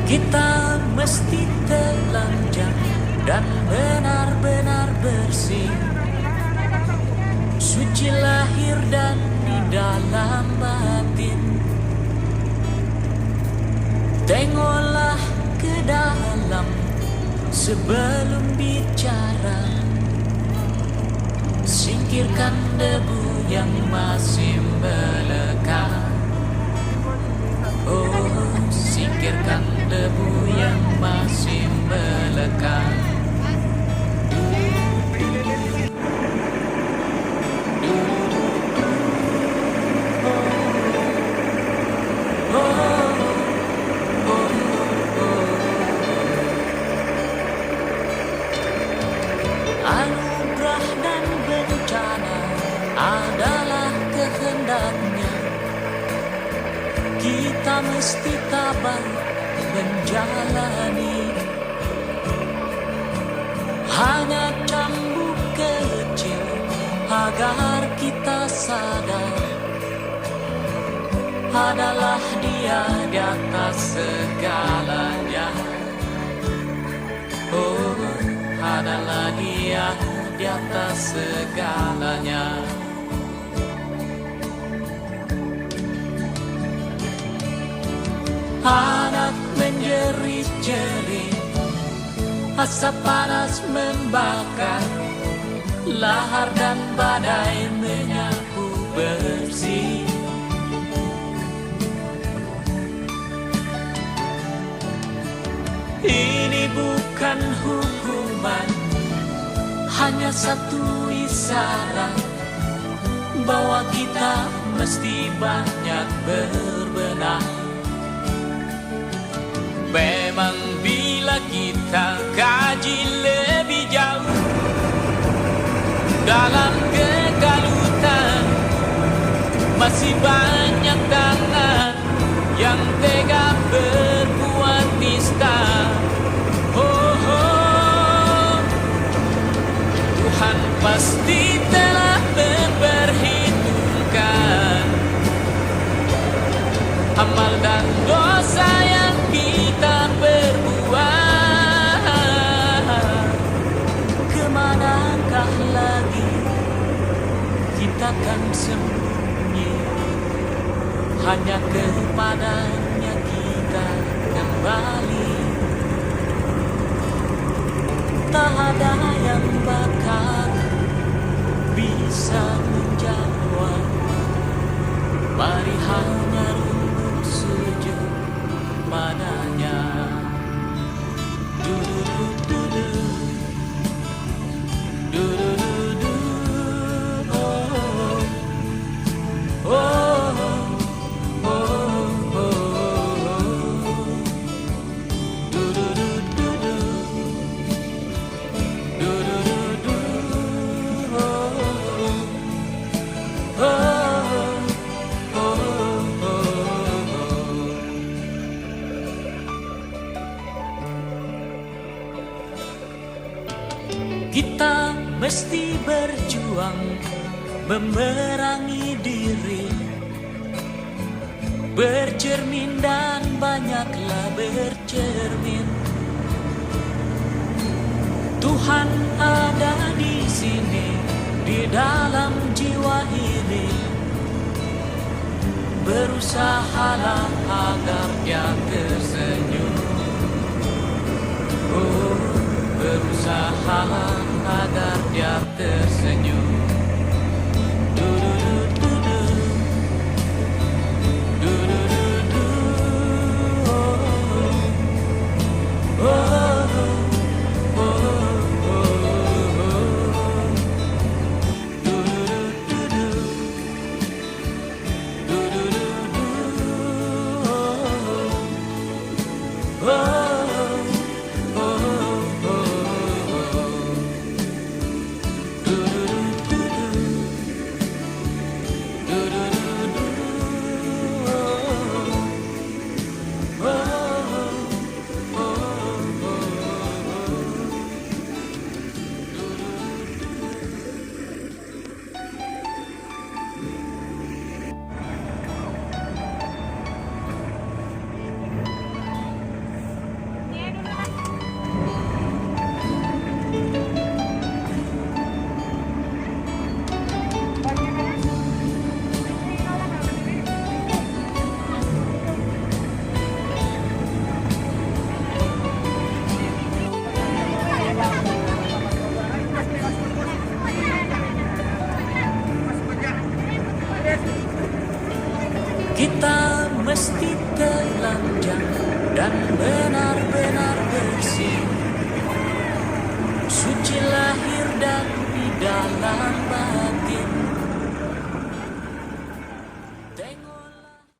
Kita mesti telanjang dan benar-benar bersih, suci lahir dan di dalam batin. Tengoklah ke dalam sebelum bicara, singkirkan debu yang masih melekat. Oh, singkirkan debu yang masih melekat. Anugerah dan bencana adalah kehendaknya. Kita mesti tabah menjalani. Hanya cambuk kecil agar kita sadar, adalah Dia di atas segalanya. Oh, adalah Dia di atas segalanya. Anak menjerit-jerit, asap panas membakar, lahar dan badai menyapu bersih. Ini bukan hukuman, hanya satu isyarat bahwa kita mesti banyak berbenah. Memang bila kita kaji lebih jauh dalam kegalutan, masih banyak tangan yang tega berbuat nista. Oh, oh, Tuhan pasti telah memperhitungkan amal dan dosa yang kita perbuat. Kemanakah lagi kita kan sembunyi? Hanya kepadanya kita kembali. Tak ada yang bakal bisa menjawab. Mari hanya runduk sujud padanya. Du-du-du-du-du, du-du-du-du, oh, oh, oh, oh, oh, du-du-du-du-du, du-du-du-du, oh, oh. Kita mesti berjuang memerangi diri, bercermin dan banyaklah bercermin. Tuhan ada di sini, di dalam jiwa ini. Berusahalah agar Dia tersenyum. Oh, berusahalah agar Dia tersenyum. Du-du-du-du-du, du-du-du-du, oh, oh, oh, oh, du-du-du-du-du, du-du-du-du, oh. Kita mesti telanjang dan benar-benar bersih, suci lahir dan di dalam batin.